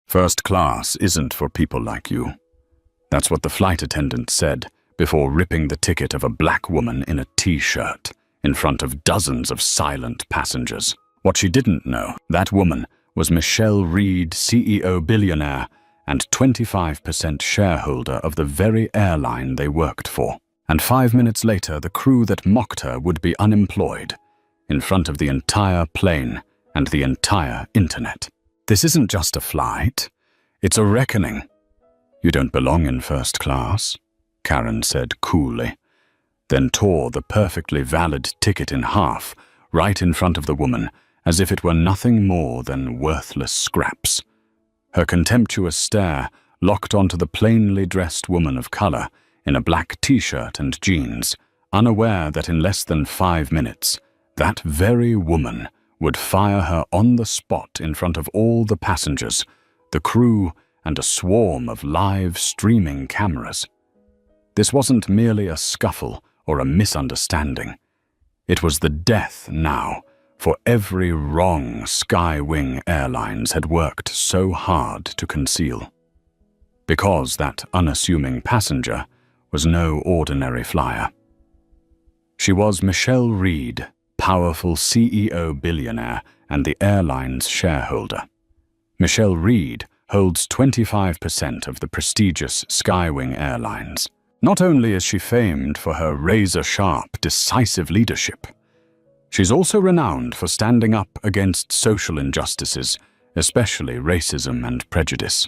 First class isn't for people like you. That's what the flight attendant said before ripping the ticket of a black woman in a t-shirt in front of dozens of silent passengers. What she didn't know, that woman was Michelle Reed, CEO billionaire and 25% shareholder of the very airline they worked for. And 5 minutes later, the crew that mocked her would be unemployed in front of the entire plane and the entire internet. This isn't just a flight, it's a reckoning. You don't belong in first class, Karen said coolly, then tore the perfectly valid ticket in half right in front of the woman as if it were nothing more than worthless scraps. Her contemptuous stare locked onto the plainly dressed woman of color in a black t-shirt and jeans, unaware that in less than 5 minutes, that very woman would fire her on the spot in front of all the passengers, the crew, and a swarm of live streaming cameras. This wasn't merely a scuffle or a misunderstanding. It was the death now for every wrong Skywing Airlines had worked so hard to conceal. Because that unassuming passenger was no ordinary flyer. She was Michelle Reed, powerful CEO billionaire and the airline's shareholder. Michelle Reed holds 25% of the prestigious Skywing Airlines. Not only is she famed for her razor-sharp, decisive leadership, she's also renowned for standing up against social injustices, especially racism and prejudice.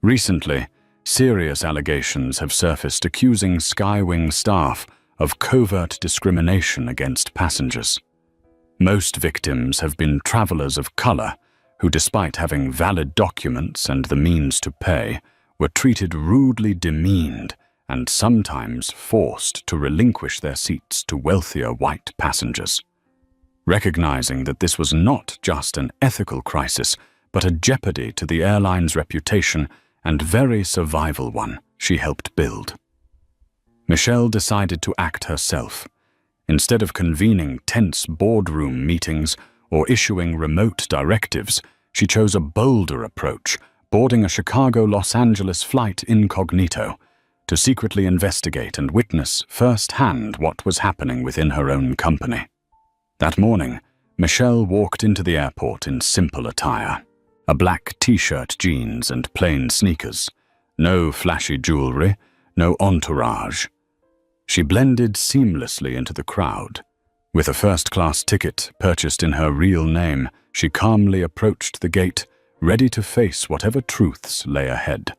Recently, serious allegations have surfaced accusing Skywing staff of covert discrimination against passengers. Most victims have been travelers of color who, despite having valid documents and the means to pay, were treated rudely demeaned and sometimes forced to relinquish their seats to wealthier white passengers. Recognizing that this was not just an ethical crisis, but a jeopardy to the airline's reputation and very survival one she helped build. Michelle decided to act herself. Instead of convening tense boardroom meetings or issuing remote directives, she chose a bolder approach, boarding a Chicago-Los Angeles flight incognito to secretly investigate and witness firsthand what was happening within her own company. That morning, Michelle walked into the airport in simple attire. A black t-shirt, jeans, and plain sneakers. No flashy jewelry, no entourage. She blended seamlessly into the crowd. With a first-class ticket purchased in her real name, she calmly approached the gate, ready to face whatever truths lay ahead.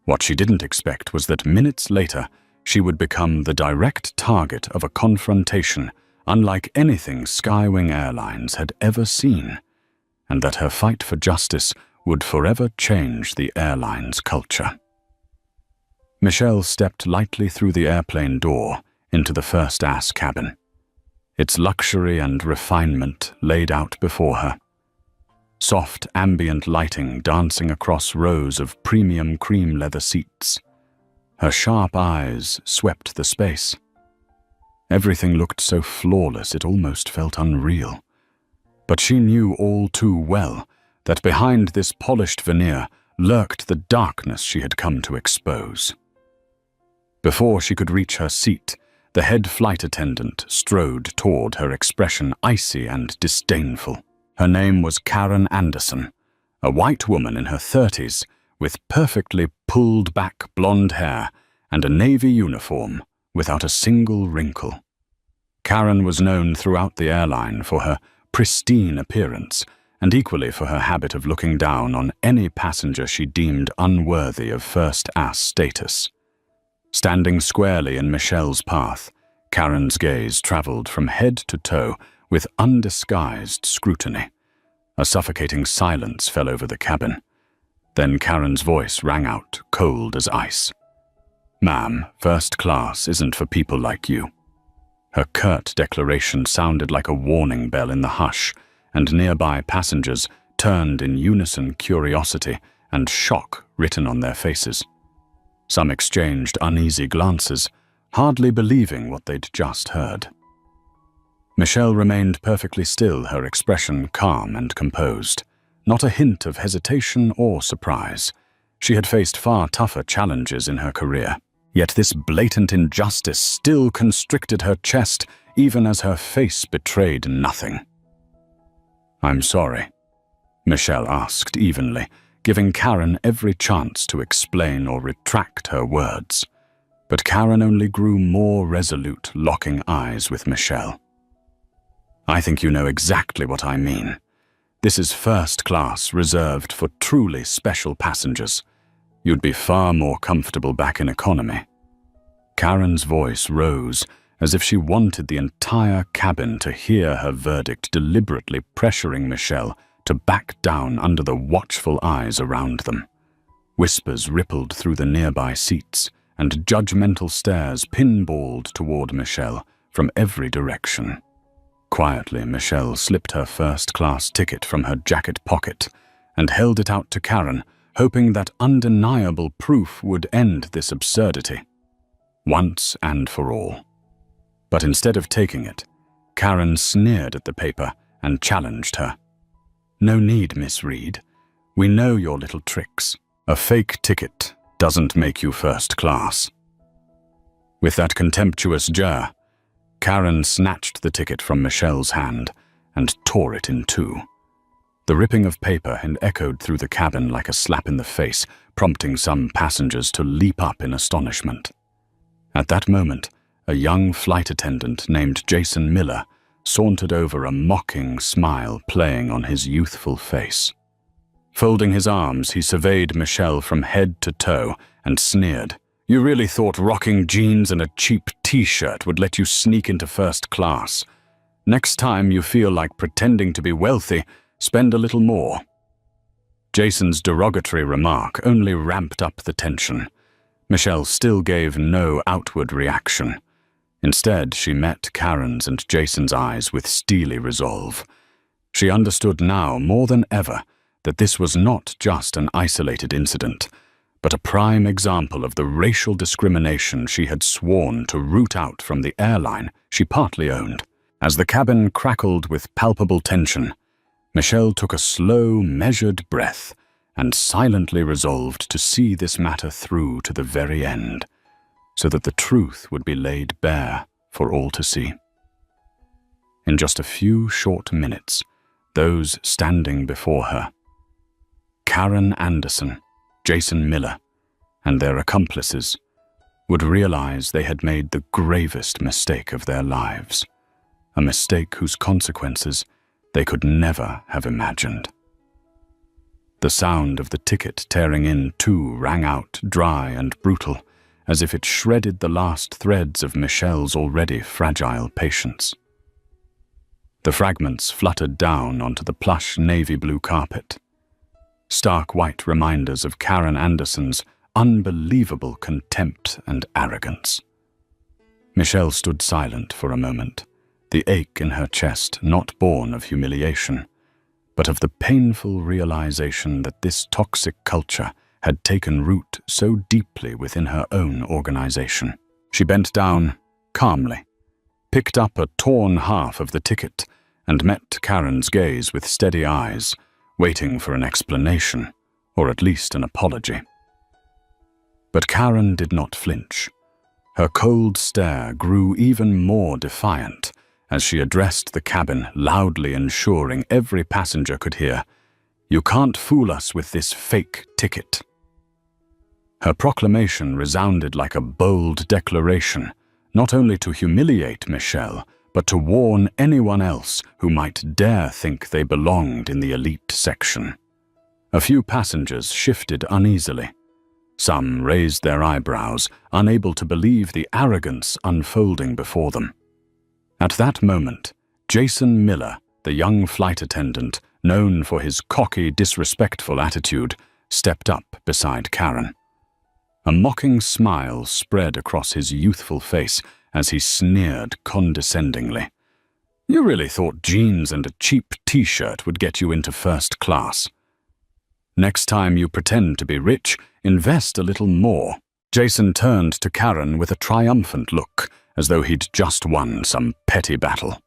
What she didn't expect was that minutes later, she would become the direct target of a confrontation unlike anything Skywing Airlines had ever seen, and that her fight for justice would forever change the airline's culture. Michelle stepped lightly through the airplane door into the first-class cabin, its luxury and refinement laid out before her. Soft ambient lighting dancing across rows of premium cream leather seats. Her sharp eyes swept the space. Everything looked so flawless it almost felt unreal. But she knew all too well that behind this polished veneer lurked the darkness she had come to expose. Before she could reach her seat, the head flight attendant strode toward her, expression icy and disdainful. Her name was Karen Anderson, a white woman in her 30s with perfectly pulled-back blonde hair and a navy uniform without a single wrinkle. Karen was known throughout the airline for her pristine appearance and equally for her habit of looking down on any passenger she deemed unworthy of first-class status. Standing squarely in Michelle's path, Karen's gaze traveled from head to toe with undisguised scrutiny. A suffocating silence fell over the cabin. Then Karen's voice rang out, cold as ice. "Ma'am, first class isn't for people like you." Her curt declaration sounded like a warning bell in the hush, and nearby passengers turned in unison, curiosity and shock written on their faces. Some exchanged uneasy glances, hardly believing what they'd just heard. Michelle remained perfectly still, her expression calm and composed, not a hint of hesitation or surprise. She had faced far tougher challenges in her career. Yet this blatant injustice still constricted her chest, even as her face betrayed nothing. "I'm sorry," Michelle asked evenly, giving Karen every chance to explain or retract her words. But Karen only grew more resolute, locking eyes with Michelle. "I think you know exactly what I mean. This is first class, reserved for truly special passengers. You'd be far more comfortable back in economy." Karen's voice rose, as if she wanted the entire cabin to hear her verdict, deliberately pressuring Michelle to back down under the watchful eyes around them. Whispers rippled through the nearby seats, and judgmental stares pinballed toward Michelle from every direction. Quietly, Michelle slipped her first-class ticket from her jacket pocket and held it out to Karen, hoping that undeniable proof would end this absurdity, once and for all. But instead of taking it, Karen sneered at the paper and challenged her. "No need, Miss Reed. We know your little tricks. A fake ticket doesn't make you first class." With that contemptuous jeer, Karen snatched the ticket from Michelle's hand and tore it in two. The ripping of paper had echoed through the cabin like a slap in the face, prompting some passengers to leap up in astonishment. At that moment, a young flight attendant named Jason Miller sauntered over, a mocking smile playing on his youthful face. Folding his arms, he surveyed Michelle from head to toe and sneered. "You really thought rocking jeans and a cheap t-shirt would let you sneak into first class? Next time you feel like pretending to be wealthy, spend a little more." Jason's derogatory remark only ramped up the tension. Michelle still gave no outward reaction. Instead, she met Karen's and Jason's eyes with steely resolve. She understood now more than ever that this was not just an isolated incident, but a prime example of the racial discrimination she had sworn to root out from the airline she partly owned. As the cabin crackled with palpable tension, Michelle took a slow, measured breath and silently resolved to see this matter through to the very end, so that the truth would be laid bare for all to see. In just a few short minutes, those standing before her, Karen Anderson, Jason Miller, and their accomplices, would realize they had made the gravest mistake of their lives, a mistake whose consequences they could never have imagined. The sound of the ticket tearing in too rang out dry and brutal, as if it shredded the last threads of Michelle's already fragile patience. The fragments fluttered down onto the plush navy blue carpet, stark white reminders of Karen Anderson's unbelievable contempt and arrogance. Michelle stood silent for a moment, the ache in her chest not born of humiliation, but of the painful realization that this toxic culture had taken root so deeply within her own organization. She bent down calmly, picked up a torn half of the ticket, and met Karen's gaze with steady eyes, waiting for an explanation, or at least an apology. But Karen did not flinch. Her cold stare grew even more defiant as she addressed the cabin, loudly ensuring every passenger could hear, "You can't fool us with this fake ticket." Her proclamation resounded like a bold declaration, not only to humiliate Michelle, but to warn anyone else who might dare think they belonged in the elite section. A few passengers shifted uneasily. Some raised their eyebrows, unable to believe the arrogance unfolding before them. At that moment, Jason Miller, the young flight attendant, known for his cocky, disrespectful attitude, stepped up beside Karen. A mocking smile spread across his youthful face as he sneered condescendingly. "You really thought jeans and a cheap t-shirt would get you into first class? Next time you pretend to be rich, invest a little more." Jason turned to Karen with a triumphant look, as though he'd just won some petty battle.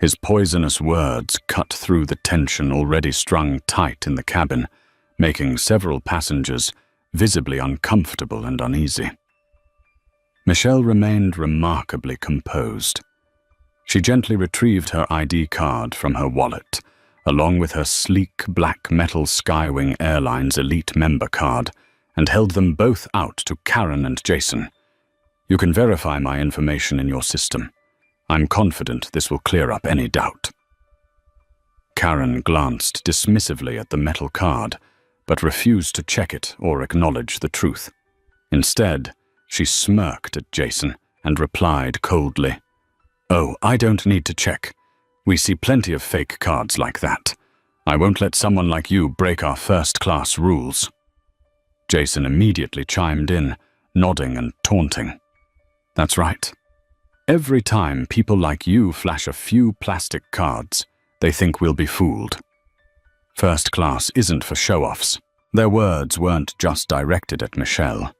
His poisonous words cut through the tension already strung tight in the cabin, making several passengers visibly uncomfortable and uneasy. Michelle remained remarkably composed. She gently retrieved her ID card from her wallet, along with her sleek black metal Skywing Airlines Elite member card, and held them both out to Karen and Jason. "You can verify my information in your system. I'm confident this will clear up any doubt." Karen glanced dismissively at the metal card, but refused to check it or acknowledge the truth. Instead, she smirked at Jason and replied coldly, "Oh, I don't need to check. We see plenty of fake cards like that. I won't let someone like you break our first-class rules." Jason immediately chimed in, nodding and taunting. "That's right. Every time people like you flash a few plastic cards, they think we'll be fooled. First class isn't for show-offs." Their words weren't just directed at Michelle.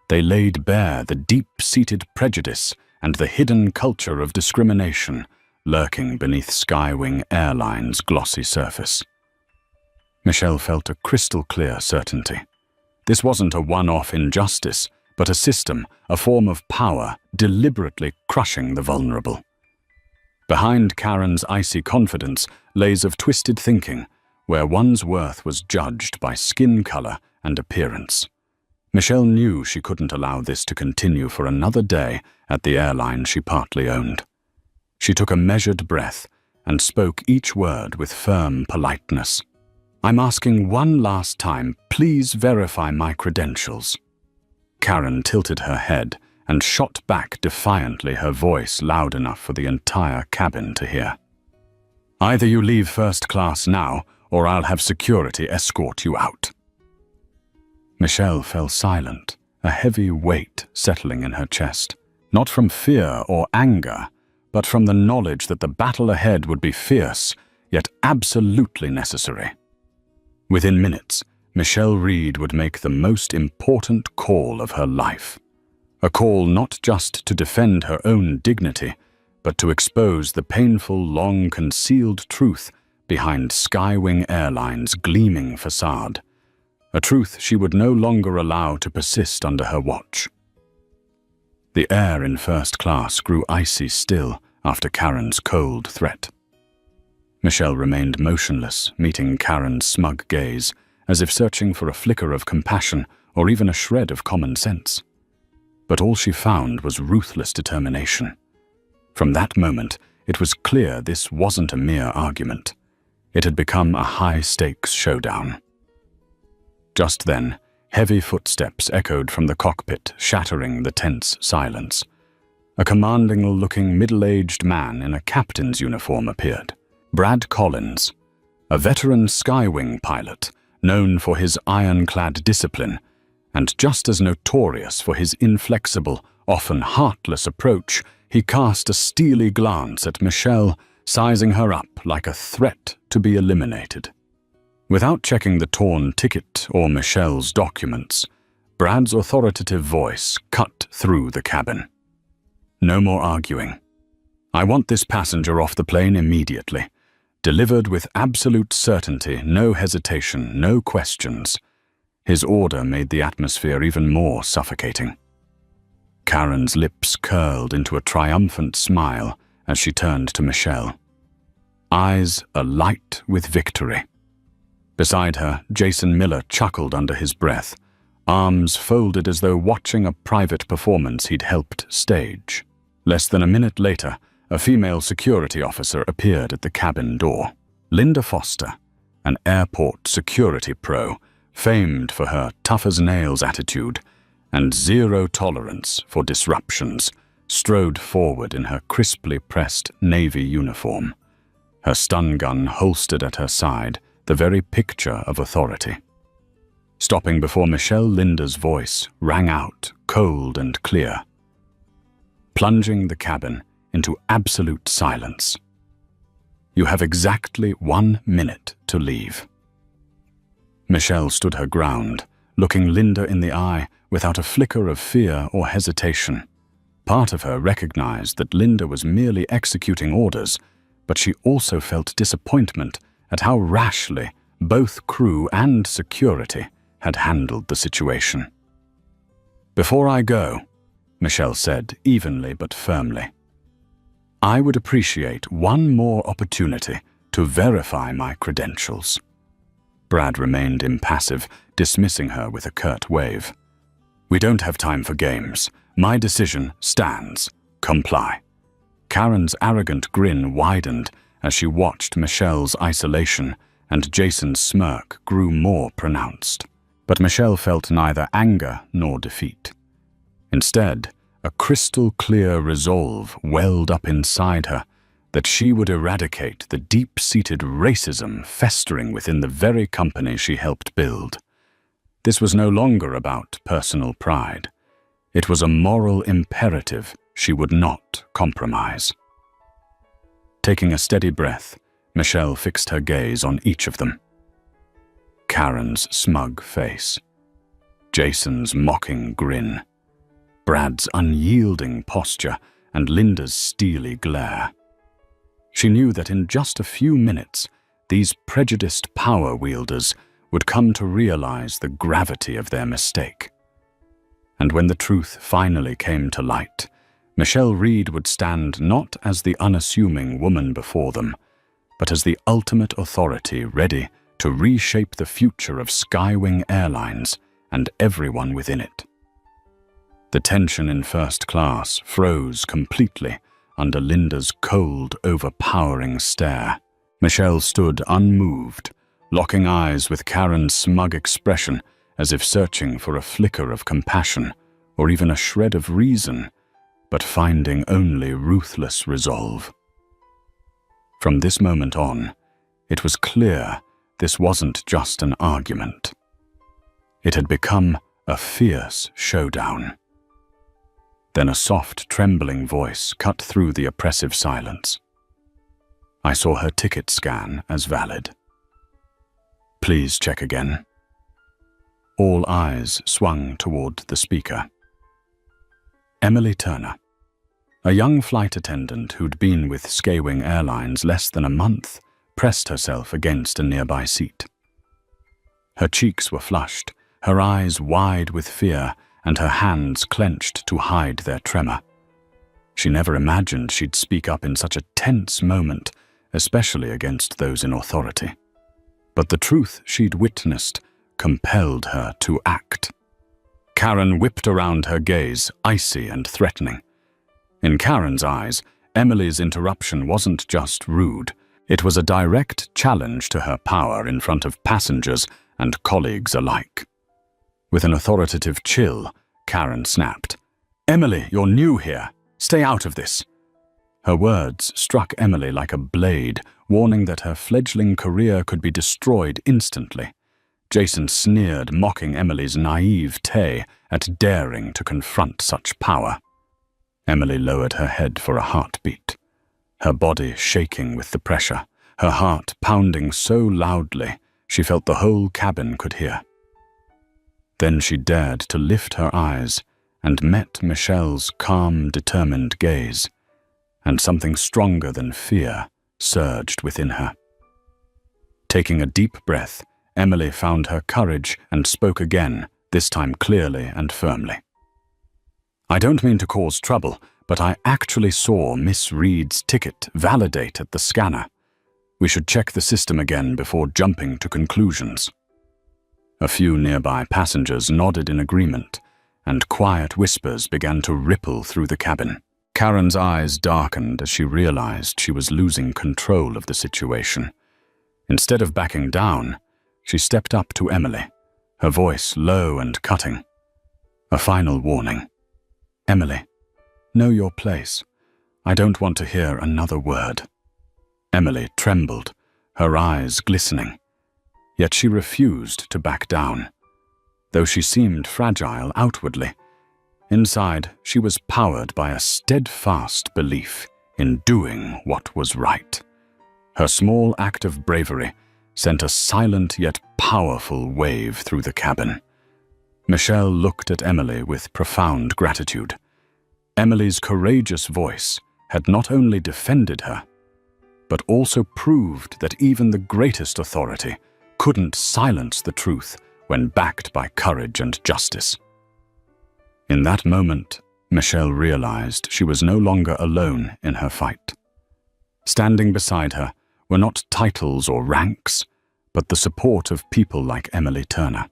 They laid bare the deep-seated prejudice and the hidden culture of discrimination lurking beneath Skywing Airlines' glossy surface. Michelle felt a crystal-clear certainty. This wasn't a one-off injustice, but a system, a form of power, deliberately crushing the vulnerable. Behind Karen's icy confidence lays of twisted thinking, where one's worth was judged by skin color and appearance. Michelle knew she couldn't allow this to continue for another day at the airline she partly owned. She took a measured breath and spoke each word with firm politeness. "I'm asking one last time, please verify my credentials." Karen tilted her head and shot back defiantly, her voice loud enough for the entire cabin to hear. "Either you leave first class now, or I'll have security escort you out." Michelle fell silent, a heavy weight settling in her chest, not from fear or anger, but from the knowledge that the battle ahead would be fierce, yet absolutely necessary. Within minutes, Michelle Reed would make the most important call of her life. A call not just to defend her own dignity, but to expose the painful, long-concealed truth behind Skywing Airlines' gleaming facade. A truth she would no longer allow to persist under her watch. The air in first class grew icy still after Karen's cold threat. Michelle remained motionless, meeting Karen's smug gaze, as if searching for a flicker of compassion or even a shred of common sense. But all she found was ruthless determination. From that moment, it was clear this wasn't a mere argument. It had become a high-stakes showdown. Just then, heavy footsteps echoed from the cockpit, shattering the tense silence. A commanding-looking middle-aged man in a captain's uniform appeared. Brad Collins, a veteran Skywing pilot, known for his ironclad discipline, and just as notorious for his inflexible, often heartless approach, he cast a steely glance at Michelle, sizing her up like a threat to be eliminated. Without checking the torn ticket or Michelle's documents, Brad's authoritative voice cut through the cabin. "No more arguing. I want this passenger off the plane immediately. Delivered with absolute certainty, no hesitation, no questions." His order made the atmosphere even more suffocating. Karen's lips curled into a triumphant smile as she turned to Michelle, eyes alight with victory. Beside her, Jason Miller chuckled under his breath, arms folded as though watching a private performance he'd helped stage. Less than a minute later, a female security officer appeared at the cabin door. Linda Foster, an airport security pro, famed for her tough-as-nails attitude and zero tolerance for disruptions, strode forward in her crisply pressed Navy uniform, her stun gun holstered at her side, the very picture of authority. Stopping before Michelle, Linda's voice rang out, cold and clear, plunging the cabin into absolute silence. "You have exactly 1 minute to leave." Michelle stood her ground, looking Linda in the eye without a flicker of fear or hesitation. Part of her recognized that Linda was merely executing orders, but she also felt disappointment at how rashly both crew and security had handled the situation. "Before I go," Michelle said evenly but firmly, "I would appreciate one more opportunity to verify my credentials." Brad remained impassive, dismissing her with a curt wave. "We don't have time for games. My decision stands. Comply." Karen's arrogant grin widened as she watched Michelle's isolation, and Jason's smirk grew more pronounced. But Michelle felt neither anger nor defeat. Instead, a crystal-clear resolve welled up inside her that she would eradicate the deep-seated racism festering within the very company she helped build. This was no longer about personal pride. It was a moral imperative she would not compromise. Taking a steady breath, Michelle fixed her gaze on each of them. Karen's smug face, Jason's mocking grin, Brad's unyielding posture, and Linda's steely glare. She knew that in just a few minutes, these prejudiced power wielders would come to realize the gravity of their mistake. And when the truth finally came to light, Michelle Reed would stand not as the unassuming woman before them, but as the ultimate authority ready to reshape the future of Skywing Airlines and everyone within it. The tension in first class froze completely under Linda's cold, overpowering stare. Michelle stood unmoved, locking eyes with Karen's smug expression as if searching for a flicker of compassion or even a shred of reason, but finding only ruthless resolve. From this moment on, it was clear this wasn't just an argument. It had become a fierce showdown. Then a soft, trembling voice cut through the oppressive silence. I saw her ticket scan as valid. Please check again. All eyes swung toward the speaker. Emily Turner, a young flight attendant who'd been with Skywing Airlines less than a month, pressed herself against a nearby seat. Her cheeks were flushed, her eyes wide with fear, and her hands clenched to hide their tremor. She never imagined she'd speak up in such a tense moment, especially against those in authority. But the truth she'd witnessed compelled her to act. Karen whipped around her gaze, icy and threatening. In Karen's eyes, Emily's interruption wasn't just rude. It was a direct challenge to her power in front of passengers and colleagues alike. With an authoritative chill, Karen snapped, "Emily, you're new here. Stay out of this." Her words struck Emily like a blade, warning that her fledgling career could be destroyed instantly. Jason sneered, mocking Emily's naivete at daring to confront such power. Emily lowered her head for a heartbeat, her body shaking with the pressure, her heart pounding so loudly she felt the whole cabin could hear. Then she dared to lift her eyes and met Michelle's calm, determined gaze, and something stronger than fear surged within her. Taking a deep breath, Emily found her courage and spoke again, this time clearly and firmly. "I don't mean to cause trouble, but I actually saw Miss Reed's ticket validate at the scanner. We should check the system again before jumping to conclusions." A few nearby passengers nodded in agreement, and quiet whispers began to ripple through the cabin. Karen's eyes darkened as she realized she was losing control of the situation. Instead of backing down, she stepped up to Emily, her voice low and cutting. A final warning. "Emily, know your place. I don't want to hear another word." Emily trembled, her eyes glistening. Yet she refused to back down. Though she seemed fragile outwardly, inside she was powered by a steadfast belief in doing what was right. Her small act of bravery sent a silent yet powerful wave through the cabin. Michelle looked at Emily with profound gratitude. Emily's courageous voice had not only defended her, but also proved that even the greatest authority couldn't silence the truth when backed by courage and justice. In that moment, Michelle realized she was no longer alone in her fight. Standing beside her were not titles or ranks, but the support of people like Emily Turner.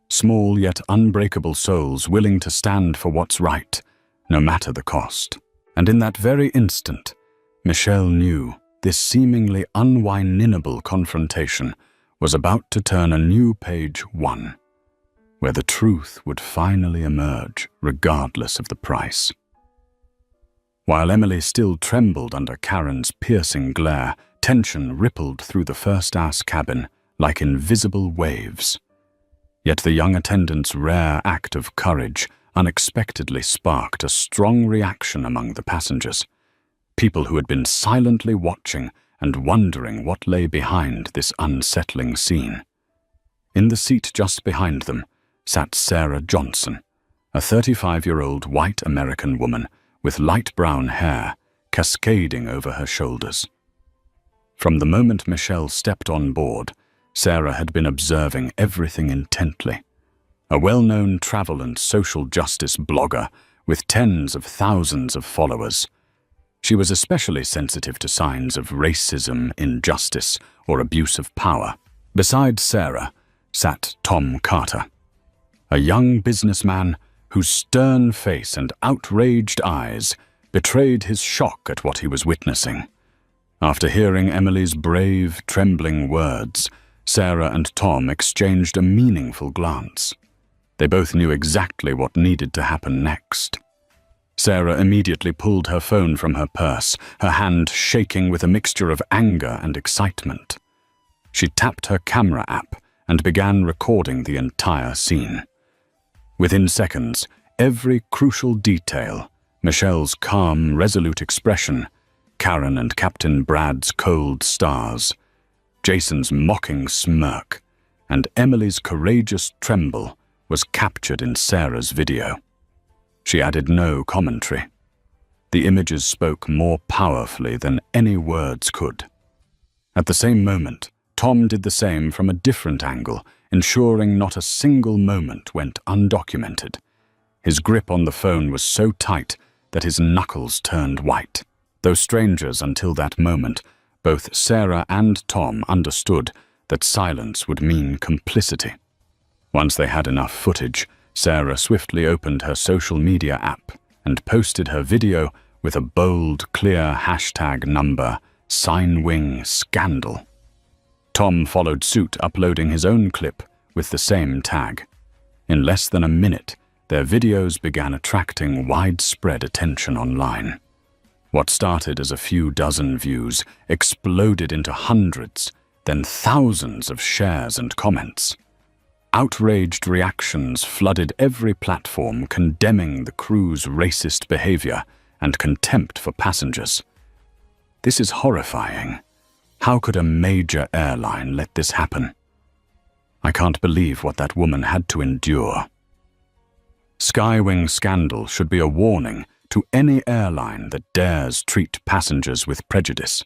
Small yet unbreakable souls willing to stand for what's right, no matter the cost. And in that very instant, Michelle knew this seemingly unwinnable confrontation was about to turn a new page one, where the truth would finally emerge regardless of the price. While Emily still trembled under Karen's piercing glare, tension rippled through the first-class cabin like invisible waves. Yet the young attendant's rare act of courage unexpectedly sparked a strong reaction among the passengers, people who had been silently watching and wondering what lay behind this unsettling scene. In the seat just behind them sat Sarah Johnson, a 35-year-old white American woman with light brown hair cascading over her shoulders. From the moment Michelle stepped on board, Sarah had been observing everything intently. A well-known travel and social justice blogger with tens of thousands of followers, she was especially sensitive to signs of racism, injustice, or abuse of power. Beside Sarah sat Tom Carter, a young businessman whose stern face and outraged eyes betrayed his shock at what he was witnessing. After hearing Emily's brave, trembling words, Sarah and Tom exchanged a meaningful glance. They both knew exactly what needed to happen next. Sarah immediately pulled her phone from her purse, her hand shaking with a mixture of anger and excitement. She tapped her camera app and began recording the entire scene. Within seconds, every crucial detail, Michelle's calm, resolute expression, Karen and Captain Brad's cold stars, Jason's mocking smirk, and Emily's courageous tremble was captured in Sarah's video. She added no commentary. The images spoke more powerfully than any words could. At the same moment, Tom did the same from a different angle, ensuring not a single moment went undocumented. His grip on the phone was so tight that his knuckles turned white. Though strangers until that moment, both Sarah and Tom understood that silence would mean complicity. Once they had enough footage, Sarah swiftly opened her social media app and posted her video with a bold, clear hashtag number, #SignWingScandal. Tom followed suit, uploading his own clip with the same tag. In less than a minute, their videos began attracting widespread attention online. What started as a few dozen views exploded into hundreds, then thousands of shares and comments. Outraged reactions flooded every platform, condemning the crew's racist behavior and contempt for passengers. This is horrifying. How could a major airline let this happen? I can't believe what that woman had to endure. SkyWingScandal should be a warning to any airline that dares treat passengers with prejudice.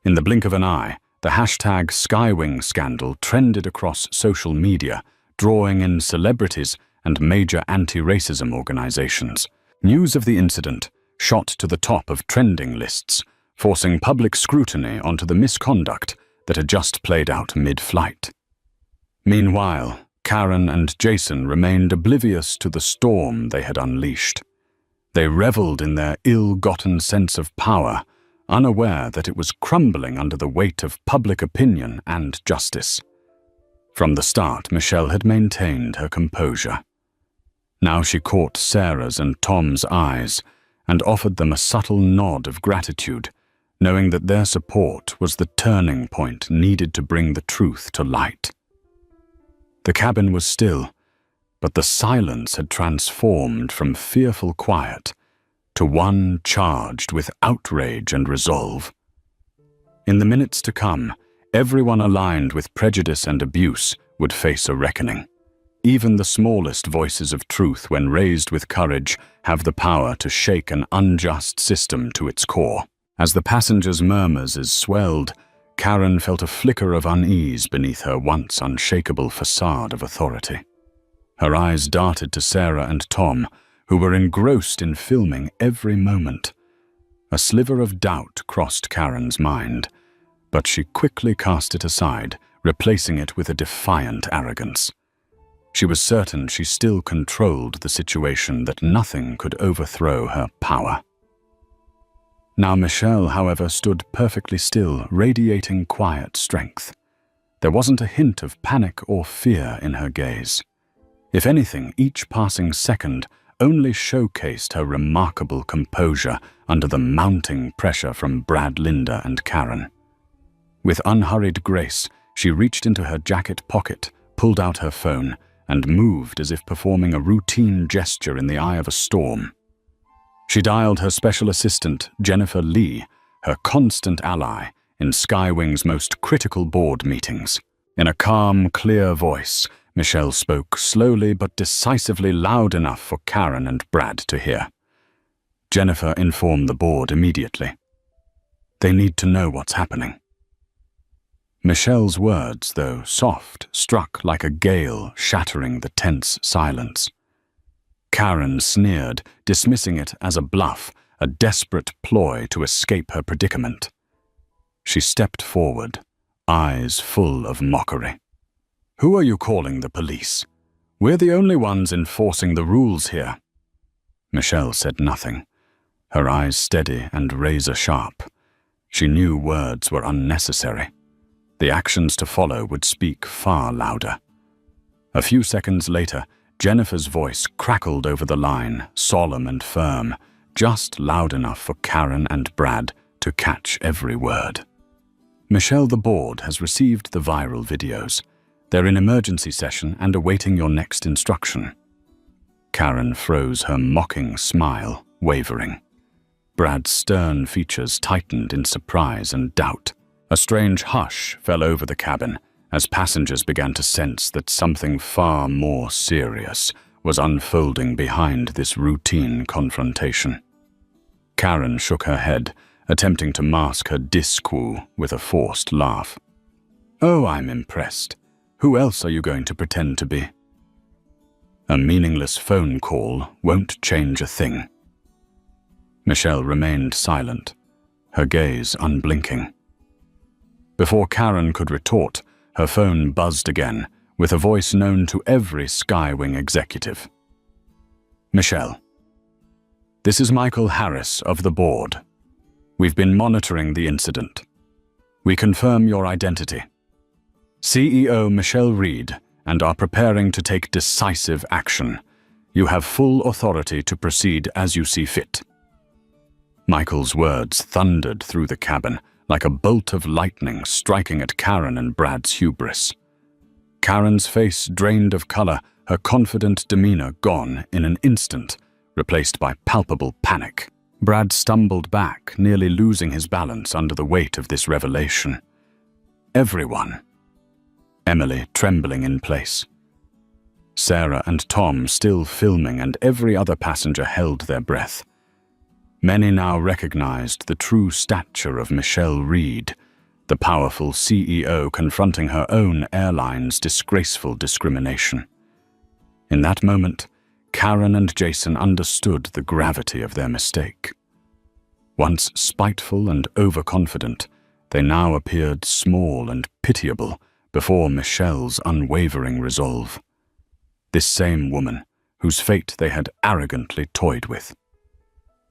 In the blink of an eye, the hashtag SkyWingScandal trended across social media, drawing in celebrities and major anti-racism organizations. News of the incident shot to the top of trending lists, forcing public scrutiny onto the misconduct that had just played out mid-flight. Meanwhile, Karen and Jason remained oblivious to the storm they had unleashed. They reveled in their ill-gotten sense of power, unaware that it was crumbling under the weight of public opinion and justice. From the start, Michelle had maintained her composure. Now she caught Sarah's and Tom's eyes and offered them a subtle nod of gratitude, knowing that their support was the turning point needed to bring the truth to light. The cabin was still, but the silence had transformed from fearful quiet to one charged with outrage and resolve. In the minutes to come, everyone aligned with prejudice and abuse would face a reckoning. Even the smallest voices of truth, when raised with courage, have the power to shake an unjust system to its core. As the passengers' murmurs swelled, Karen felt a flicker of unease beneath her once unshakable facade of authority. Her eyes darted to Sarah and Tom, who were engrossed in filming every moment. A sliver of doubt crossed Karen's mind, but she quickly cast it aside, replacing it with a defiant arrogance. She was certain she still controlled the situation, that nothing could overthrow her power. Now Michelle, however, stood perfectly still, radiating quiet strength. There wasn't a hint of panic or fear in her gaze. If anything, each passing second only showcased her remarkable composure under the mounting pressure from Brad, Linda, and Karen. With unhurried grace, she reached into her jacket pocket, pulled out her phone, and moved as if performing a routine gesture in the eye of a storm. She dialed her special assistant, Jennifer Lee, her constant ally in Skywing's most critical board meetings. In a calm, clear voice, Michelle spoke slowly but decisively, loud enough for Karen and Brad to hear. Jennifer informed the board immediately. They need to know what's happening. Michelle's words, though soft, struck like a gale, shattering the tense silence. Karen sneered, dismissing it as a bluff, a desperate ploy to escape her predicament. She stepped forward, eyes full of mockery. "Who are you calling the police? We're the only ones enforcing the rules here." Michelle said nothing, her eyes steady and razor-sharp. She knew words were unnecessary. The actions to follow would speak far louder. A few seconds later, Jennifer's voice crackled over the line, solemn and firm, just loud enough for Karen and Brad to catch every word. "Michelle, the board has received the viral videos. They're in emergency session and awaiting your next instruction." Karen froze, her mocking smile wavering. Brad's stern features tightened in surprise and doubt. A strange hush fell over the cabin as passengers began to sense that something far more serious was unfolding behind this routine confrontation. Karen shook her head, attempting to mask her discool with a forced laugh. "Oh, I'm impressed. Who else are you going to pretend to be?" "A meaningless phone call won't change a thing." Michelle remained silent, her gaze unblinking. Before Karen could retort, her phone buzzed again, with a voice known to every Skywing executive. "Michelle, this is Michael Harris of the board. We've been monitoring the incident. We confirm your identity. CEO Michelle Reed, and are preparing to take decisive action. You have full authority to proceed as you see fit." Michael's words thundered through the cabin, like a bolt of lightning striking at Karen and Brad's hubris. Karen's face drained of color, her confident demeanor gone in an instant, replaced by palpable panic. Brad stumbled back, nearly losing his balance under the weight of this revelation. Everyone. Emily trembling in place. Sarah and Tom still filming, and every other passenger held their breath. Many now recognized the true stature of Michelle Reed, the powerful CEO confronting her own airline's disgraceful discrimination. In that moment, Karen and Jason understood the gravity of their mistake. Once spiteful and overconfident, they now appeared small and pitiable before Michelle's unwavering resolve. This same woman, whose fate they had arrogantly toyed with.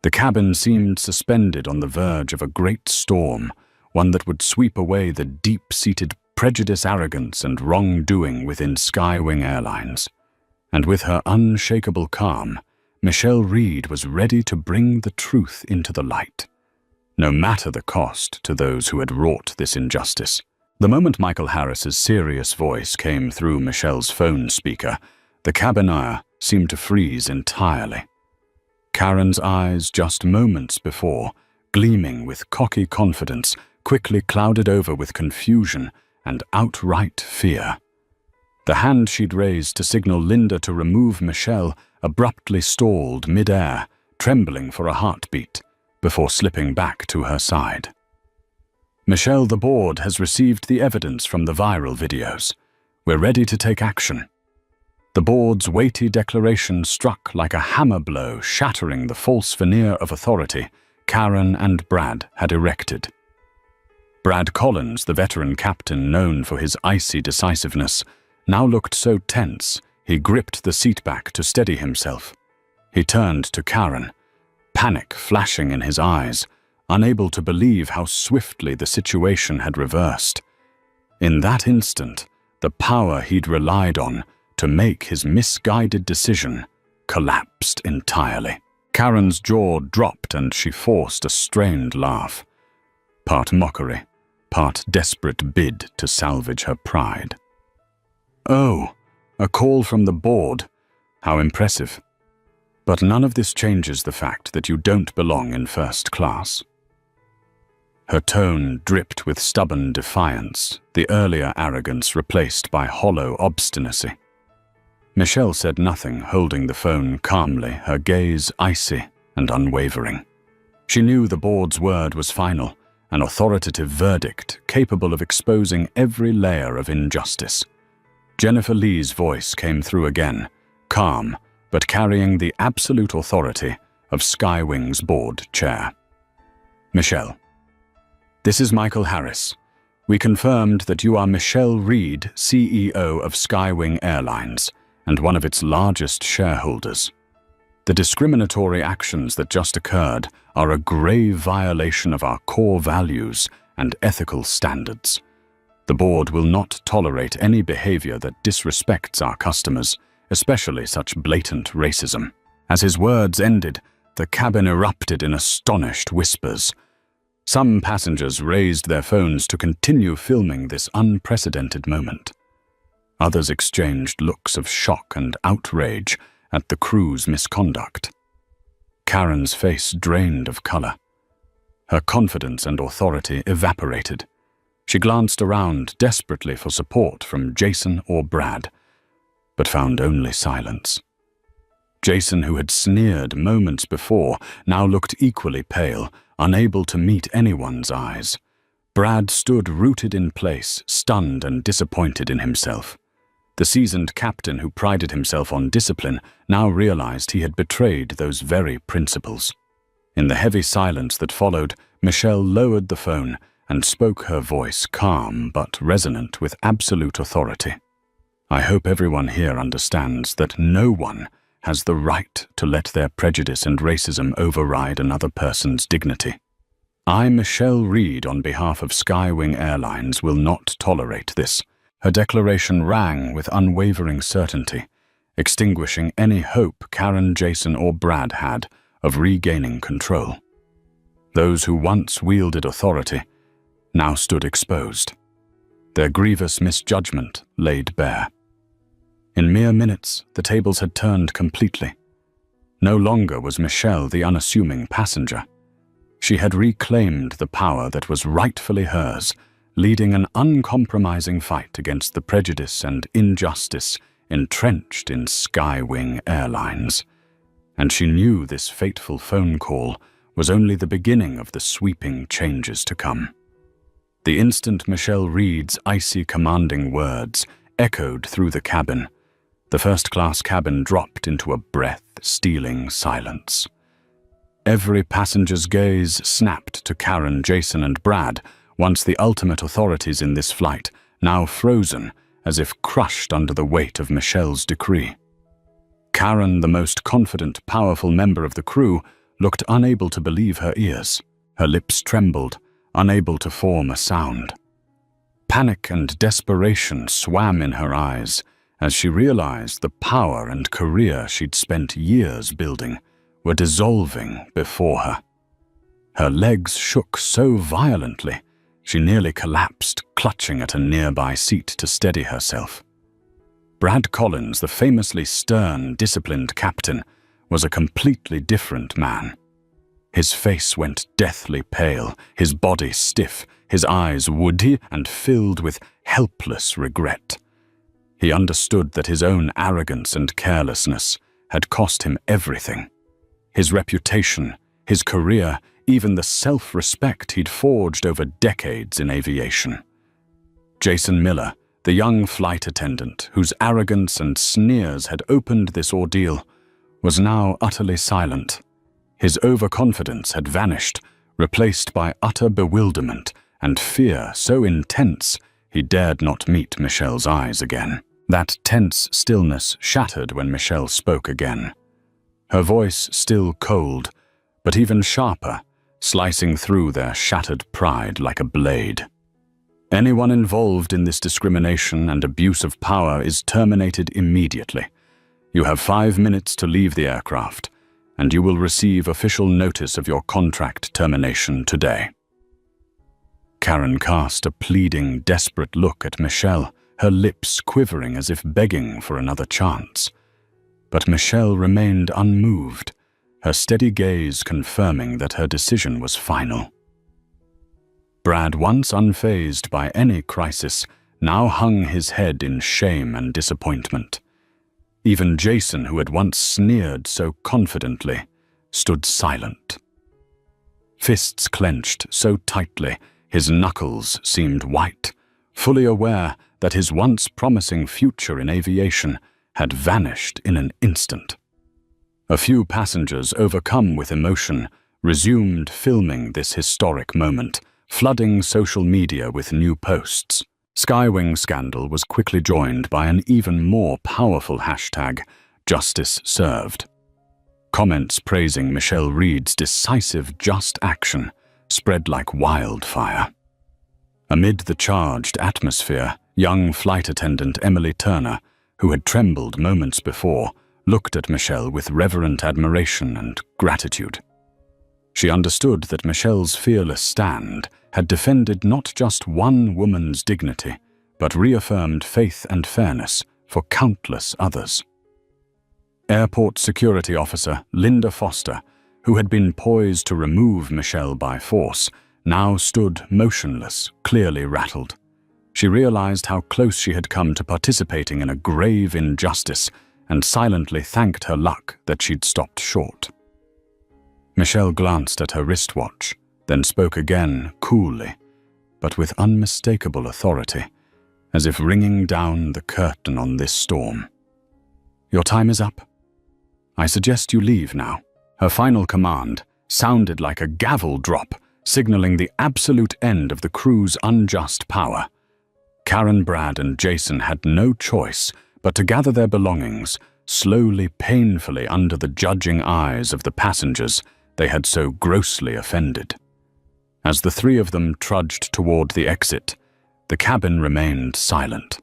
The cabin seemed suspended on the verge of a great storm, one that would sweep away the deep-seated prejudice, arrogance, and wrongdoing within Skywing Airlines. And with her unshakable calm, Michelle Reed was ready to bring the truth into the light, no matter the cost to those who had wrought this injustice. The moment Michael Harris's serious voice came through Michelle's phone speaker, the cabin air seemed to freeze entirely. Karen's eyes, just moments before, gleaming with cocky confidence, quickly clouded over with confusion and outright fear. The hand she'd raised to signal Linda to remove Michelle abruptly stalled mid-air, trembling for a heartbeat, before slipping back to her side. "Michelle, the board has received the evidence from the viral videos. We're ready to take action." The board's weighty declaration struck like a hammer blow, shattering the false veneer of authority Karen and Brad had erected. Brad Collins, the veteran captain known for his icy decisiveness, now looked so tense he gripped the seat back to steady himself. He turned to Karen, panic flashing in his eyes, unable to believe how swiftly the situation had reversed. In that instant, the power he'd relied on to make his misguided decision collapsed entirely. Karen's jaw dropped and she forced a strained laugh, part mockery, part desperate bid to salvage her pride. "Oh, a call from the board. How impressive. But none of this changes the fact that you don't belong in first class." Her tone dripped with stubborn defiance, the earlier arrogance replaced by hollow obstinacy. Michelle said nothing, holding the phone calmly, her gaze icy and unwavering. She knew the board's word was final, an authoritative verdict capable of exposing every layer of injustice. Jennifer Lee's voice came through again, calm, but carrying the absolute authority of Skywing's board chair. "Michelle, this is Michael Harris. We confirmed that you are Michelle Reed, CEO of Skywing Airlines, and one of its largest shareholders. The discriminatory actions that just occurred are a grave violation of our core values and ethical standards. The board will not tolerate any behavior that disrespects our customers, especially such blatant racism." As his words ended, the cabin erupted in astonished whispers. Some passengers raised their phones to continue filming this unprecedented moment. Others exchanged looks of shock and outrage at the crew's misconduct. Karen's face drained of color. Her confidence and authority evaporated. She glanced around desperately for support from Jason or Brad, but found only silence. Jason, who had sneered moments before, now looked equally pale, unable to meet anyone's eyes. Brad stood rooted in place, stunned and disappointed in himself. The seasoned captain who prided himself on discipline now realized he had betrayed those very principles. In the heavy silence that followed, Michelle lowered the phone and spoke, her voice calm but resonant with absolute authority. "I hope everyone here understands that no one has the right to let their prejudice and racism override another person's dignity. I, Michelle Reed, on behalf of Skywing Airlines, will not tolerate this." Her declaration rang with unwavering certainty, extinguishing any hope Karen, Jason, or Brad had of regaining control. Those who once wielded authority now stood exposed, their grievous misjudgment laid bare. In mere minutes, the tables had turned completely. No longer was Michelle the unassuming passenger. She had reclaimed the power that was rightfully hers, leading an uncompromising fight against the prejudice and injustice entrenched in Skywing Airlines. And she knew this fateful phone call was only the beginning of the sweeping changes to come. The instant Michelle Reed's icy commanding words echoed through the cabin, the first-class cabin dropped into a breath-stealing silence. Every passenger's gaze snapped to Karen, Jason, and Brad, once the ultimate authorities in this flight, now frozen as if crushed under the weight of Michelle's decree. Karen, the most confident, powerful member of the crew, looked unable to believe her ears. Her lips trembled, unable to form a sound. Panic and desperation swam in her eyes as she realized the power and career she'd spent years building were dissolving before her. Her legs shook so violently, she nearly collapsed, clutching at a nearby seat to steady herself. Brad Collins, the famously stern, disciplined captain, was a completely different man. His face went deathly pale, his body stiff, his eyes woody and filled with helpless regret. He understood that his own arrogance and carelessness had cost him everything. His reputation, his career, even the self-respect he'd forged over decades in aviation. Jason Miller, the young flight attendant whose arrogance and sneers had opened this ordeal, was now utterly silent. His overconfidence had vanished, replaced by utter bewilderment and fear so intense he dared not meet Michelle's eyes again. That tense stillness shattered when Michelle spoke again. Her voice still cold, but even sharper, slicing through their shattered pride like a blade. Anyone involved in this discrimination and abuse of power is terminated immediately. You have 5 minutes to leave the aircraft, and you will receive official notice of your contract termination today. Karen cast a pleading, desperate look at Michelle, her lips quivering as if begging for another chance. But Michelle remained unmoved, her steady gaze confirming that her decision was final. Brad, once unfazed by any crisis, now hung his head in shame and disappointment. Even Jason, who had once sneered so confidently, stood silent. Fists clenched so tightly, his knuckles seemed white, fully aware that his once promising future in aviation had vanished in an instant. A few passengers, overcome with emotion, resumed filming this historic moment, flooding social media with new posts. Skywing scandal was quickly joined by an even more powerful hashtag, Justice Served. Comments praising Michelle Reed's decisive just action spread like wildfire. Amid the charged atmosphere, young flight attendant Emily Turner, who had trembled moments before, looked at Michelle with reverent admiration and gratitude. She understood that Michelle's fearless stand had defended not just one woman's dignity, but reaffirmed faith and fairness for countless others. Airport security officer Linda Foster, who had been poised to remove Michelle by force, now stood motionless, clearly rattled. She realized how close she had come to participating in a grave injustice and silently thanked her luck that she'd stopped short. Michelle glanced at her wristwatch, then spoke again coolly, but with unmistakable authority, as if ringing down the curtain on this storm. "Your time is up. I suggest you leave now." Her final command sounded like a gavel drop, signaling the absolute end of the crew's unjust power. Karen, Brad, and Jason had no choice but to gather their belongings, slowly, painfully under the judging eyes of the passengers they had so grossly offended. As the three of them trudged toward the exit, the cabin remained silent.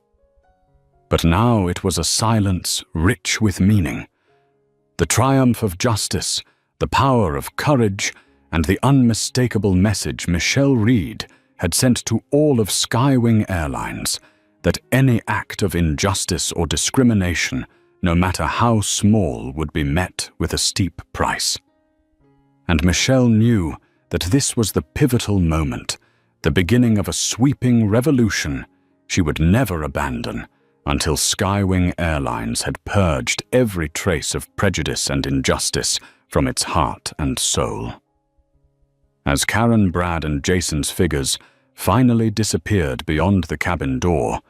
But now it was a silence rich with meaning. The triumph of justice, the power of courage, and the unmistakable message Michelle Reed had sent to all of Skywing Airlines that any act of injustice or discrimination, no matter how small, would be met with a steep price. And Michelle knew that this was the pivotal moment, the beginning of a sweeping revolution she would never abandon until Skywing Airlines had purged every trace of prejudice and injustice from its heart and soul. As Karen, Brad, and Jason's figures finally disappeared beyond the cabin door,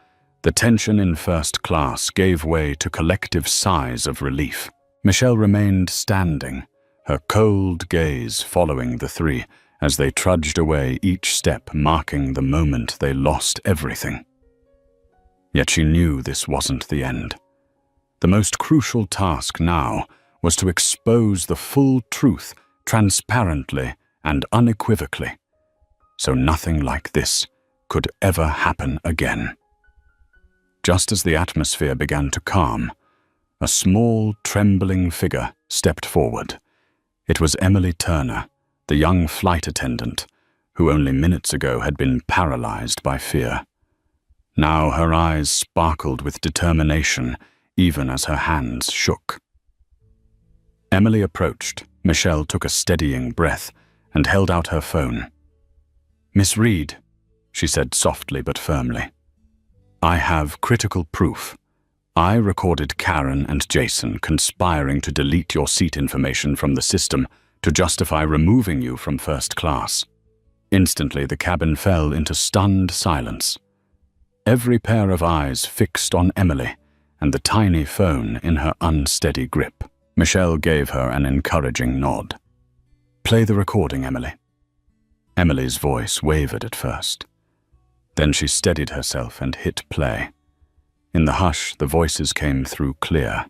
the tension in first class gave way to collective sighs of relief. Michelle remained standing, her cold gaze following the three as they trudged away, each step marking the moment they lost everything. Yet she knew this wasn't the end. The most crucial task now was to expose the full truth transparently and unequivocally, so nothing like this could ever happen again. Just as the atmosphere began to calm, a small, trembling figure stepped forward. It was Emily Turner, the young flight attendant, who only minutes ago had been paralyzed by fear. Now her eyes sparkled with determination, even as her hands shook. Emily approached. Michelle took a steadying breath and held out her phone. "Miss Reed," she said softly but firmly, "I have critical proof. I recorded Karen and Jason conspiring to delete your seat information from the system to justify removing you from first class. Instantly, the cabin fell into stunned silence. Every pair of eyes fixed on Emily and the tiny phone in her unsteady grip. Michelle gave her an encouraging nod. "Play the recording, Emily." Emily's voice wavered at first. Then she steadied herself and hit play. In the hush, the voices came through clear.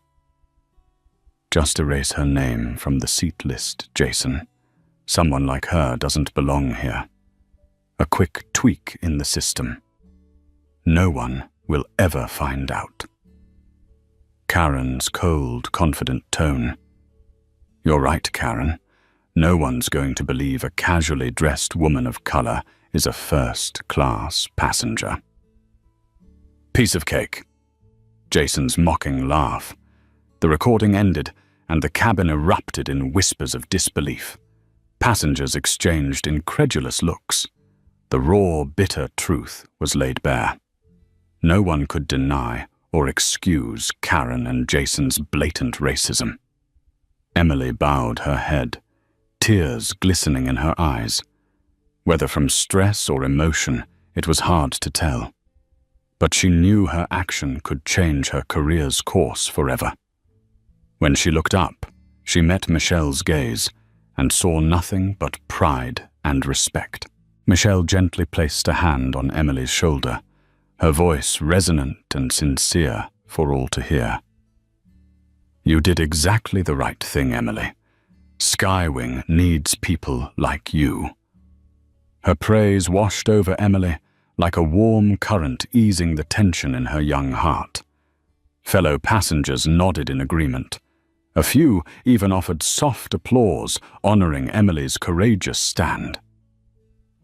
"Just erase her name from the seat list, Jason. Someone like her doesn't belong here. A quick tweak in the system. No one will ever find out." Karen's cold, confident tone. "You're right, Karen. No one's going to believe a casually dressed woman of color is a first-class passenger." "Piece of cake." Jason's mocking laugh. The recording ended, and the cabin erupted in whispers of disbelief. Passengers exchanged incredulous looks. The raw, bitter truth was laid bare. No one could deny or excuse Karen and Jason's blatant racism. Emily bowed her head, tears glistening in her eyes. Whether from stress or emotion, it was hard to tell. But she knew her action could change her career's course forever. When she looked up, she met Michelle's gaze and saw nothing but pride and respect. Michelle gently placed a hand on Emily's shoulder, her voice resonant and sincere for all to hear. "You did exactly the right thing, Emily. Skywing needs people like you." Her praise washed over Emily like a warm current easing the tension in her young heart. Fellow passengers nodded in agreement. A few even offered soft applause, honoring Emily's courageous stand.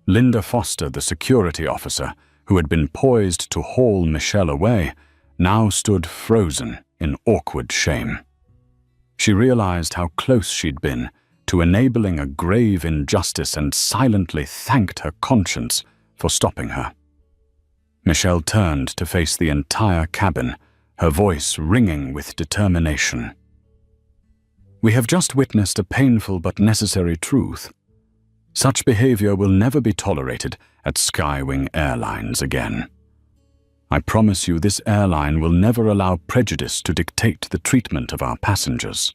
Linda Foster, the security officer, who had been poised to haul Michelle away, now stood frozen in awkward shame. She realized how close she'd been to enabling a grave injustice and silently thanked her conscience for stopping her. Michelle turned to face the entire cabin, her voice ringing with determination. "We have just witnessed a painful but necessary truth. Such behavior will never be tolerated at Skywing Airlines again. I promise you this airline will never allow prejudice to dictate the treatment of our passengers."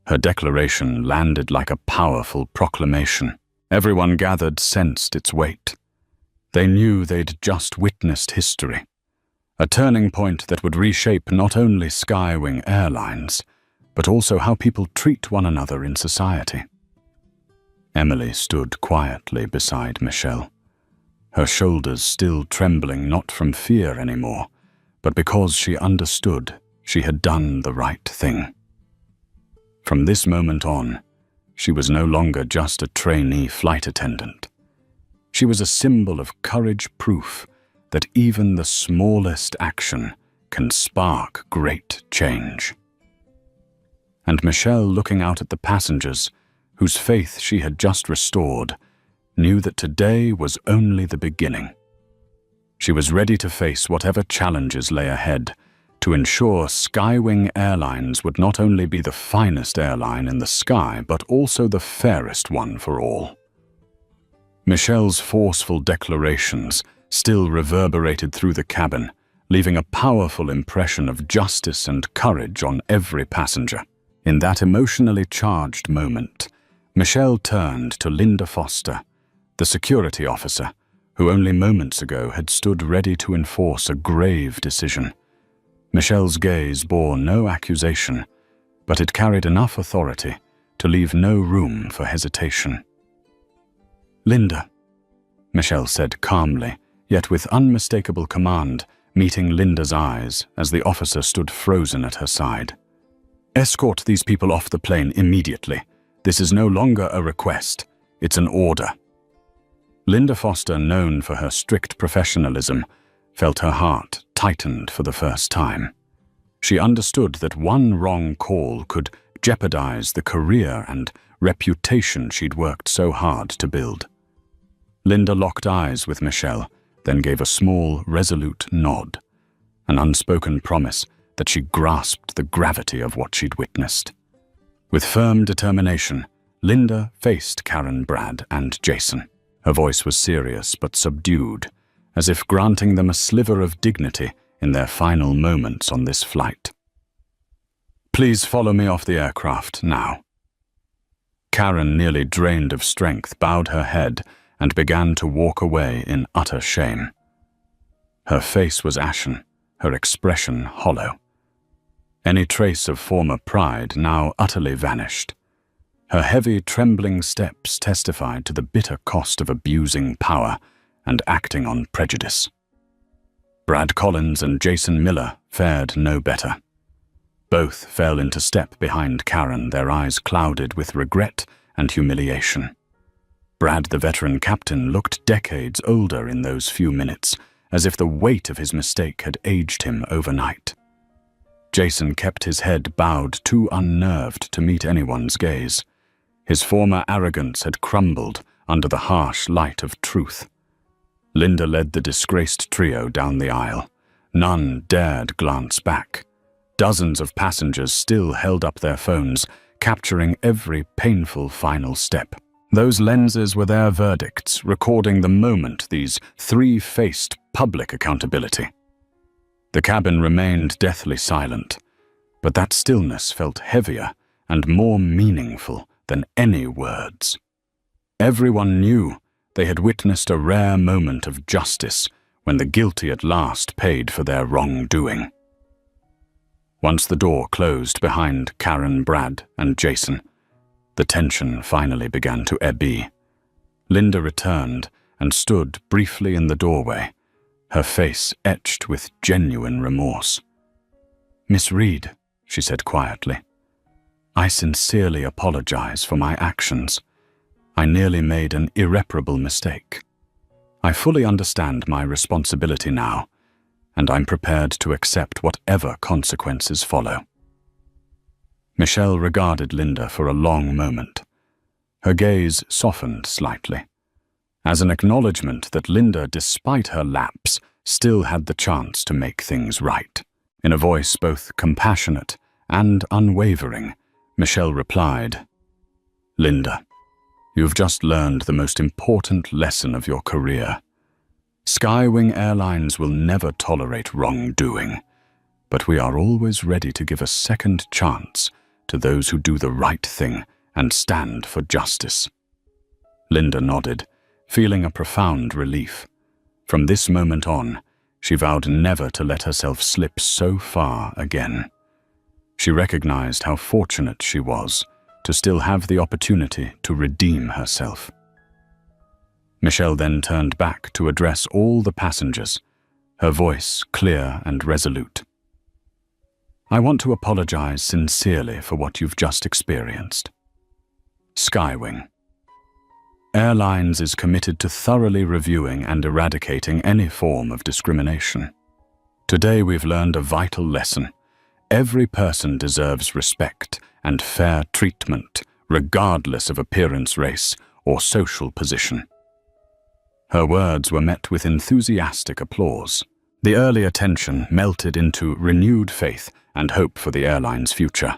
Her declaration landed like a powerful proclamation. Everyone gathered sensed its weight. They knew they'd just witnessed history, a turning point that would reshape not only Skywing Airlines, but also how people treat one another in society. Emily stood quietly beside Michelle, her shoulders still trembling not from fear anymore, but because she understood she had done the right thing. From this moment on, she was no longer just a trainee flight attendant. She was a symbol of courage, proof that even the smallest action can spark great change. And Michelle, looking out at the passengers, whose faith she had just restored, knew that today was only the beginning. She was ready to face whatever challenges lay ahead, to ensure Skywing Airlines would not only be the finest airline in the sky, but also the fairest one for all. Michelle's forceful declarations still reverberated through the cabin, leaving a powerful impression of justice and courage on every passenger. In that emotionally charged moment, Michelle turned to Linda Foster, the security officer, who only moments ago had stood ready to enforce a grave decision. Michelle's gaze bore no accusation, but it carried enough authority to leave no room for hesitation. "Linda," Michelle said calmly, yet with unmistakable command, meeting Linda's eyes as the officer stood frozen at her side. "Escort these people off the plane immediately. This is no longer a request, it's an order." Linda Foster, known for her strict professionalism, felt her heart tightened for the first time. She understood that one wrong call could jeopardize the career and reputation she'd worked so hard to build. Linda locked eyes with Michelle, then gave a small, resolute nod, an unspoken promise that she grasped the gravity of what she'd witnessed. With firm determination, Linda faced Karen, Brad, and Jason. Her voice was serious but subdued, as if granting them a sliver of dignity in their final moments on this flight. "Please follow me off the aircraft now." Karen, nearly drained of strength, bowed her head and began to walk away in utter shame. Her face was ashen, her expression hollow. Any trace of former pride now utterly vanished. Her heavy, trembling steps testified to the bitter cost of abusing power and acting on prejudice. Brad Collins and Jason Miller fared no better. Both fell into step behind Karen, their eyes clouded with regret and humiliation. Brad, the veteran captain, looked decades older in those few minutes, as if the weight of his mistake had aged him overnight. Jason kept his head bowed, too unnerved to meet anyone's gaze. His former arrogance had crumbled under the harsh light of truth. Linda led the disgraced trio down the aisle. None dared glance back. Dozens of passengers still held up their phones, capturing every painful final step. Those lenses were their verdicts, recording the moment these three faced public accountability. The cabin remained deathly silent, but that stillness felt heavier and more meaningful than any words. Everyone knew they had witnessed a rare moment of justice when the guilty at last paid for their wrongdoing. Once the door closed behind Karen, Brad, and Jason, the tension finally began to ebby. Linda returned and stood briefly in the doorway, her face etched with genuine remorse. "Miss Reed," she said quietly, "I sincerely apologize for my actions. I nearly made an irreparable mistake. I fully understand my responsibility now, and I'm prepared to accept whatever consequences follow." Michelle regarded Linda for a long moment. Her gaze softened slightly, as an acknowledgement that Linda, despite her lapse, still had the chance to make things right. In a voice both compassionate and unwavering, Michelle replied, "Linda, you've just learned the most important lesson of your career. Skywing Airlines will never tolerate wrongdoing, but we are always ready to give a second chance to those who do the right thing and stand for justice." Linda nodded, feeling a profound relief. From this moment on, she vowed never to let herself slip so far again. She recognized how fortunate she was to still have the opportunity to redeem herself. Michelle then turned back to address all the passengers, her voice clear and resolute. "I want to apologize sincerely for what you've just experienced. Skywing Airlines is committed to thoroughly reviewing and eradicating any form of discrimination. Today we've learned a vital lesson. Every person deserves respect and fair treatment, regardless of appearance, race, or social position." Her words were met with enthusiastic applause. The earlier tension melted into renewed faith and hope for the airline's future.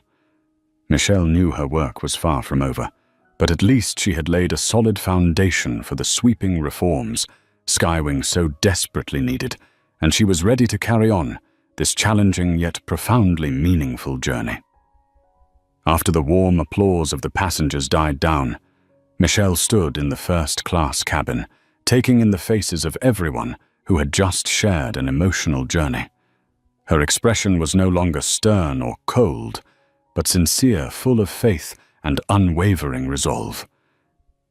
Michelle knew her work was far from over, but at least she had laid a solid foundation for the sweeping reforms Skywing so desperately needed, and she was ready to carry on this challenging yet profoundly meaningful journey. After the warm applause of the passengers died down, Michelle stood in the first-class cabin, taking in the faces of everyone who had just shared an emotional journey. Her expression was no longer stern or cold, but sincere, full of faith and unwavering resolve.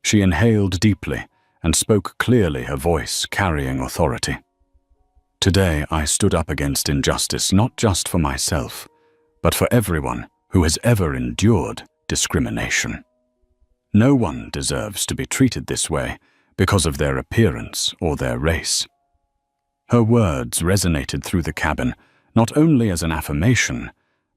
She inhaled deeply and spoke clearly, her voice carrying authority. "Today I stood up against injustice not just for myself, but for everyone who has ever endured discrimination. No one deserves to be treated this way because of their appearance or their race." Her words resonated through the cabin, not only as an affirmation,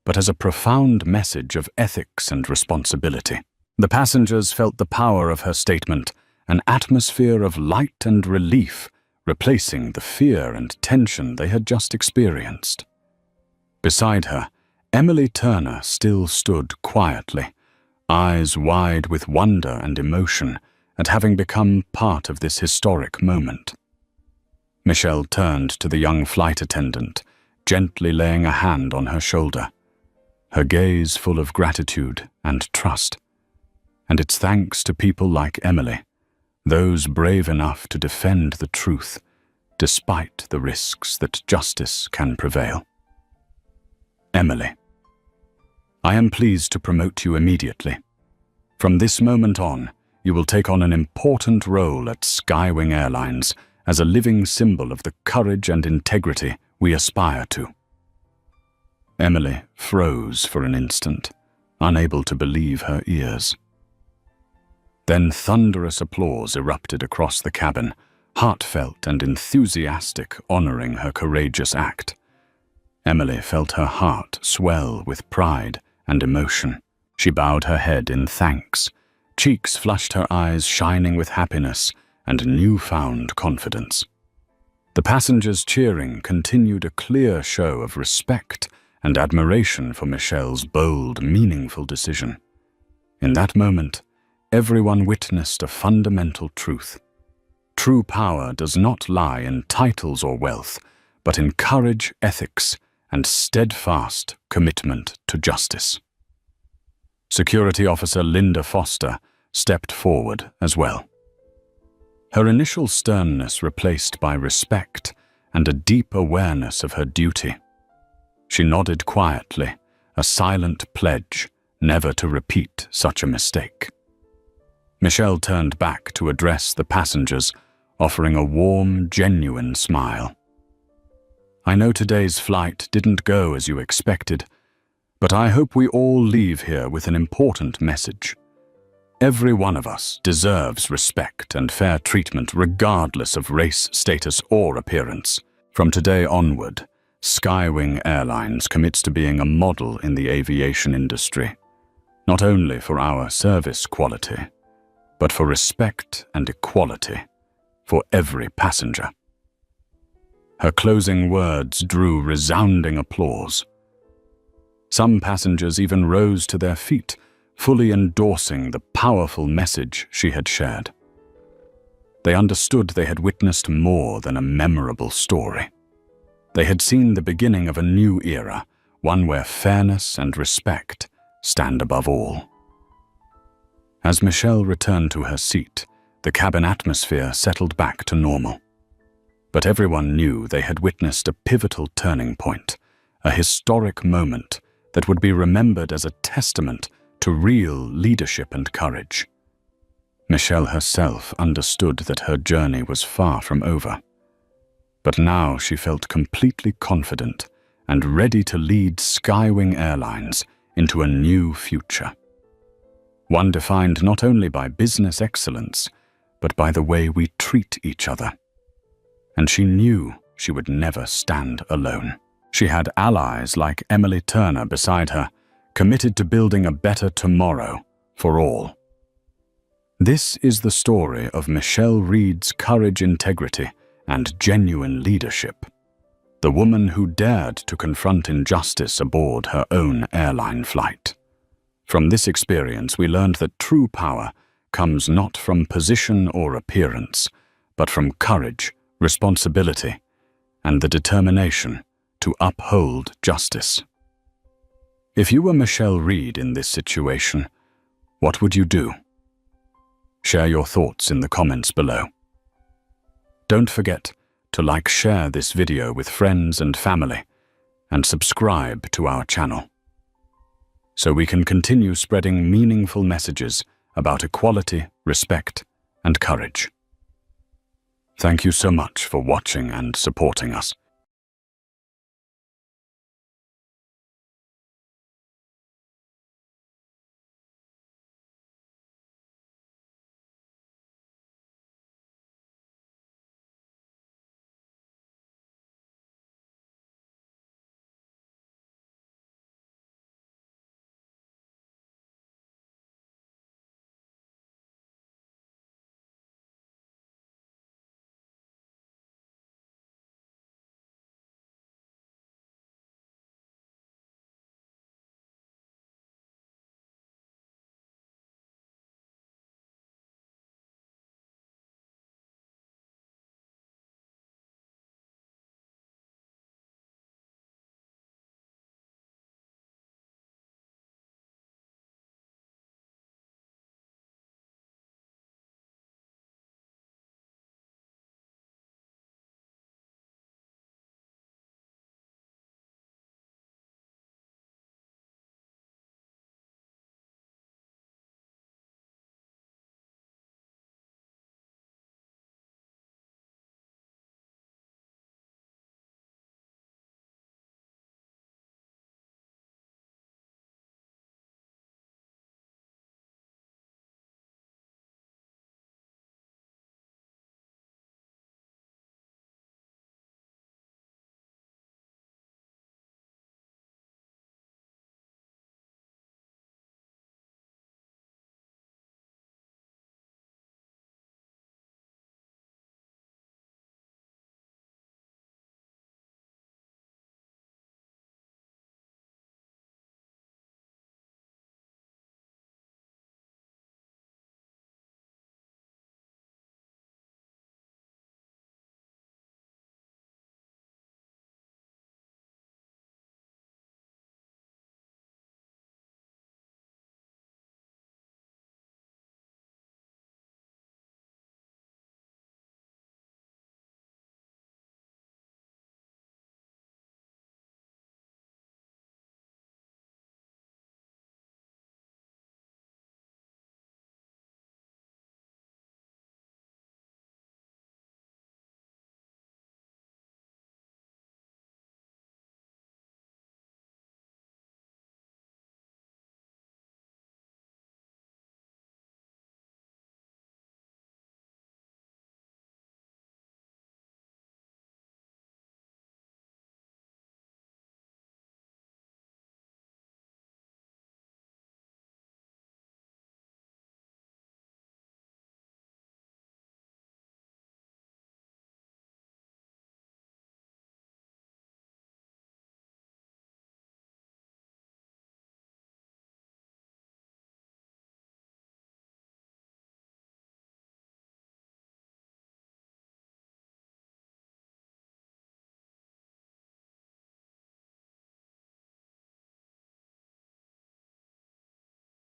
but as a profound message of ethics and responsibility. The passengers felt the power of her statement, an atmosphere of light and relief, replacing the fear and tension they had just experienced. Beside her, Emily Turner still stood quietly, eyes wide with wonder and emotion at having become part of this historic moment. Michelle turned to the young flight attendant, gently laying a hand on her shoulder, her gaze full of gratitude and trust. And it's thanks to people like Emily, those brave enough to defend the truth, despite the risks that justice can prevail. Emily, I am pleased to promote you immediately. From this moment on, you will take on an important role at Skywing Airlines as a living symbol of the courage and integrity we aspire to. Emily froze for an instant, unable to believe her ears. Then thunderous applause erupted across the cabin, heartfelt and enthusiastic, honoring her courageous act. Emily felt her heart swell with pride and emotion. She bowed her head in thanks. Cheeks flushed, her eyes shining with happiness and newfound confidence. The passengers cheering continued a clear show of respect and admiration for Michelle's bold, meaningful decision. In that moment, everyone witnessed a fundamental truth. True power does not lie in titles or wealth, but in courage, ethics, and steadfast commitment to justice. Security Officer Linda Foster stepped forward as well. Her initial sternness replaced by respect and a deep awareness of her duty. She nodded quietly, a silent pledge never to repeat such a mistake. Michelle turned back to address the passengers, offering a warm, genuine smile. I know today's flight didn't go as you expected, but I hope we all leave here with an important message. Every one of us deserves respect and fair treatment regardless of race, status, or appearance. From today onward, Skywing Airlines commits to being a model in the aviation industry, not only for our service quality, but for respect and equality for every passenger. Her closing words drew resounding applause. Some passengers even rose to their feet, fully endorsing the powerful message she had shared. They understood they had witnessed more than a memorable story. They had seen the beginning of a new era, one where fairness and respect stand above all. As Michelle returned to her seat, the cabin atmosphere settled back to normal. But everyone knew they had witnessed a pivotal turning point, a historic moment that would be remembered as a testament to real leadership and courage. Michelle herself understood that her journey was far from over. But now she felt completely confident and ready to lead Skywing Airlines into a new future. One defined not only by business excellence, but by the way we treat each other. And she knew she would never stand alone. She had allies like Emily Turner beside her, committed to building a better tomorrow for all. This is the story of Michelle Reed's courage, integrity, and genuine leadership. The woman who dared to confront injustice aboard her own airline flight. From this experience, we learned that true power comes not from position or appearance, but from courage, responsibility, and the determination to uphold justice. If you were Michelle Reed in this situation, what would you do? Share your thoughts in the comments below. Don't forget to share this video with friends and family, and subscribe to our channel, so we can continue spreading meaningful messages about equality, respect, and courage. Thank you so much for watching and supporting us.